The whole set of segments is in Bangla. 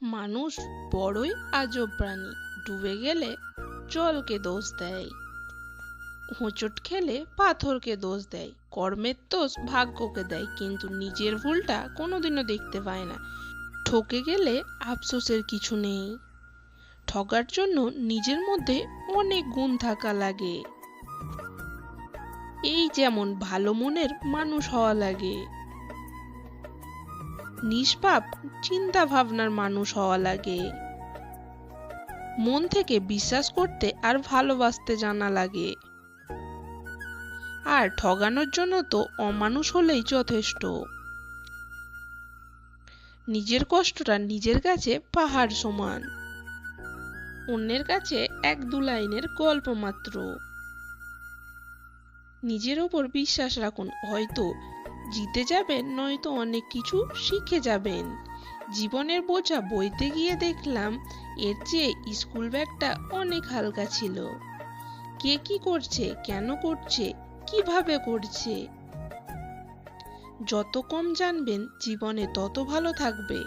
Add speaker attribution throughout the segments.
Speaker 1: মানুষ বড়ই আজব প্রাণী। ডুবে গেলে জলকে দোষ দেয়, হোঁচট খেলে পাথরকে দোষ দেয়, কর্মের দোষ ভাগ্যকে দেয়, কিন্তু নিজের ভুলটা কোনোদিনও দেখতে পায় না। ঠকে গেলে আফসোসের কিছু নেই, ঠকার জন্য নিজের মধ্যে অনেক গুণ থাকা লাগে। এই যেমন ভালো মনের মানুষ হওয়া লাগে, নিষ্পাপ চিন্তা ভাবনার মানুষ হওয়া লাগে, মন থেকে বিশ্বাস করতে আর ভালোবাসতে জানা লাগে। আর ঠগানোর জন্য তো অমানুষ হলেই যথেষ্ট। নিজের কষ্টটা নিজের কাছে পাহাড় সমান, অন্যের কাছে এক দু লাইনের গল্প মাত্র। নিজের ওপর বিশ্বাস রাখুন, হয়তো জিতে যাবেন, নয়তো অনেক কিছু শিখে যাবেন। জীবনের বোঝা বইতে গিয়ে দেখলাম এর চেয়ে স্কুল ব্যাগটা অনেক হালকা ছিল। কে কি করছে, কেন করছে, কিভাবে করছে, যত কম জানবেন জীবনে তত ভালো থাকবে।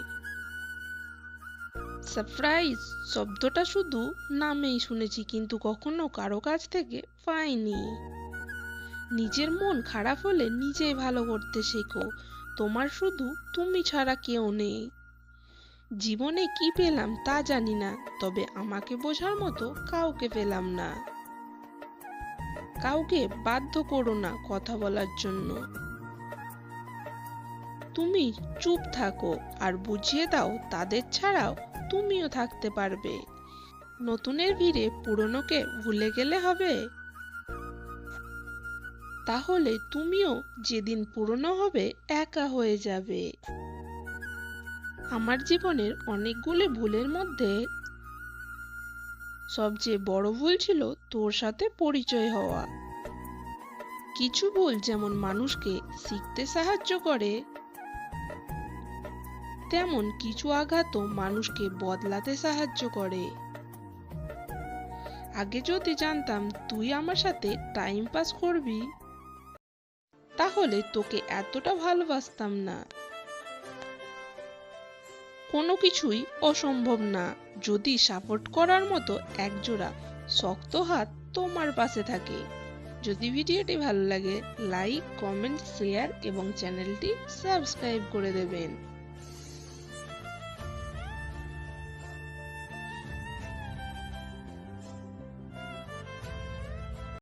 Speaker 1: সারপ্রাইজ শব্দটা শুধু নামেই শুনেছি, কিন্তু কখনো কারো কাছ থেকে পাইনি। নিজের মন খারাপ হলে নিজেই ভালো করতে শেখো, তোমার শুধু তুমি ছাড়া কেউ নেই। জীবনে কি পেলাম তা জানি না, তবে আমাকে বোঝার মতো কাউকে পেলাম না। কাউকে বাধ্য করো না কথা বলার জন্য, তুমি চুপ থাকো আর বুঝিয়ে দাও তাদের ছাড়াও তুমিও থাকতে পারবে। নতুনের ভিড়ে পুরনোকে ভুলে গেলে হবে? তাহলে তুমিও যেদিন পুরনো হবে একা হয়ে যাবে। আমার জীবনের অনেকগুলো ভুলের মধ্যে সবচেয়ে বড় ভুল ছিল তোর সাথে পরিচয় হওয়া। কিছু ভুল যেমন মানুষকে শিখতে সাহায্য করে, তেমন কিছু আঘাতও মানুষকে বদলাতে সাহায্য করে। আগে যদি জানতাম তুই আমার সাথে টাইম পাস করবি, তাহলে তোকে এতটা ভালোবাসতাম না। কোনো কিছুই অসম্ভব না, যদি সাপোর্ট করার মতো একজোড়া শক্ত হাত তোমার পাশে থাকে। যদি ভিডিওটি ভালো লাগে, লাইক, কমেন্ট, শেয়ার এবং চ্যানেলটি সাবস্ক্রাইব করে দেবেন।